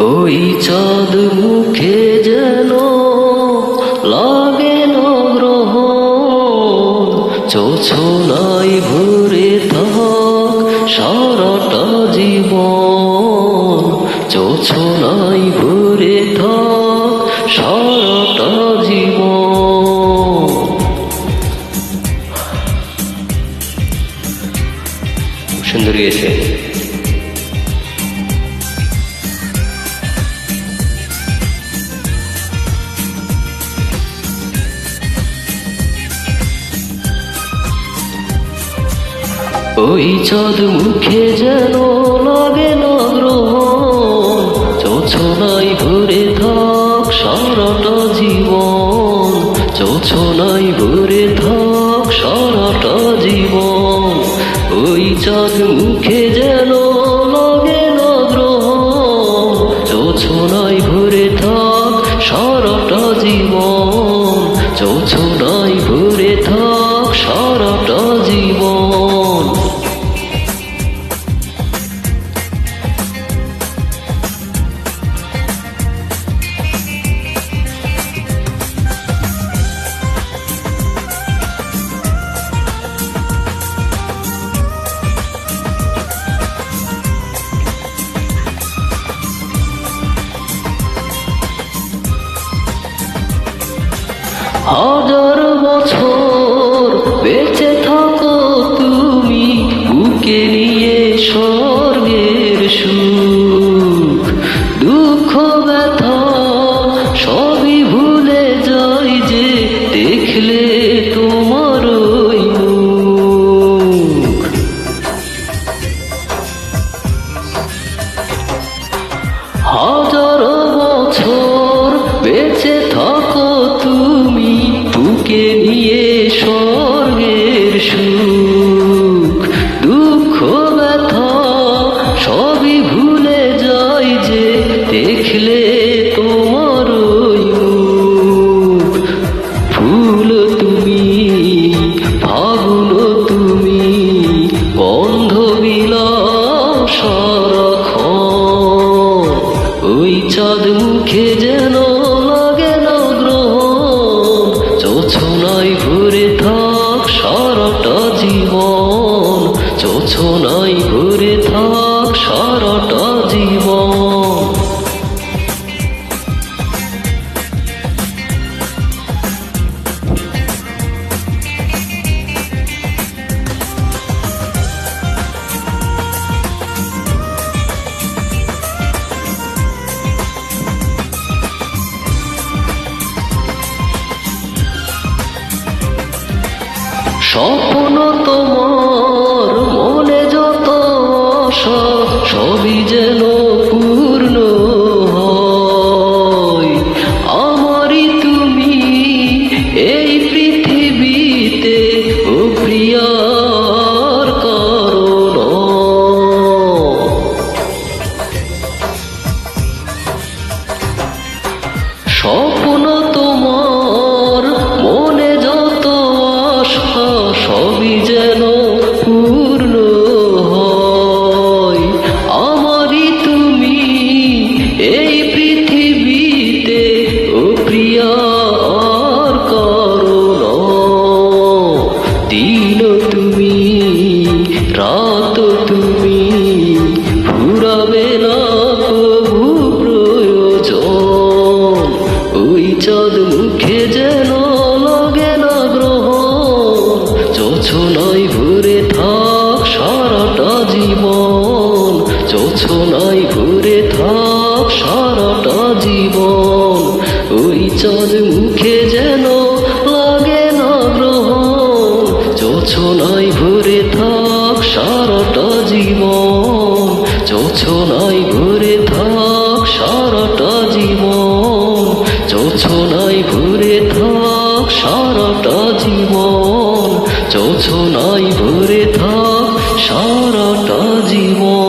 ওই চাঁদ মুখে যেন লাগে না গ্রহণ, জোছনায় ভরে থাক সারাটা জীবন, জোছনায় ভরে থাক সারাটা জীবন। সুন্দর গেছে। ওই চাঁদ মুখে যেন লাগে না গ্রহণ, জোছনায় ভরে থাক সারাটা জীবন, জোছনায় ভরে থাক সারাটা জীবন। ওই চাঁদ মুখে যেন লাগে না গ্রহণ, জোছনায় ভরে থাক সারাটা জীবন, জোছনায় ভরে থাক সারাটা জীবন। হাজার বছর বেঁচে থাকো তুমি, বুকে নিয়ে স্বর্গের সুখ, দুঃখ ব্যথা সবই ভুলে যাই যে দেখলে তোমার ওই মুখ। হাজার বছর বেঁচে থাকো তুমি, বুকে নিয়ে স্বর্গের সুখ, দুঃখ ব্যথা সবই ভুলে যাই যে দেখলে তোমার ওই মুখ। ফুল তুমি, ফাগুন তুমি, গন্ধ বিলাও সারাক্ষণ। ওই চাঁদ মুখে যেন লাগে না গ্রহণ, জোছনায় ভরে থাক সারাটা জীবন, জোছনায় ভরে থাক সারাটা জীবন। স্বপ্ন তোমার মনে যত আশা, সবই যেন পূর্ণ হয়। আমারই তুমি এই পৃথিবীতে, ও প্রিয়ার কারণ। স্বপ্ন তোমার মনে যত আশা, সবই যেন পূর্ণ হয়। আমারই তুমি এই পৃথিবীতে, ও প্রিয়ার কারণ। দিন তুমি, রাত তুমি, ফুরাবে না কবু প্রয়োজন। ওই চাঁদ মুখে যেন লাগে না গ্রহণ, জোছনায় ভরে থাক সারাটা জীবন, জোছনায় ভরে থাক সারাটা জীবন। ওই চাঁদ মুখে যেন লাগে না গ্রহণ, জোছনায় ভরে থাক সারাটা জীবন, জোছনায় ভরে থাক সারাটা জীবন, জোছনায় ভরে থাক সারাটা জীবন, জোছনায় ভরে থাক সারাটা জীবন।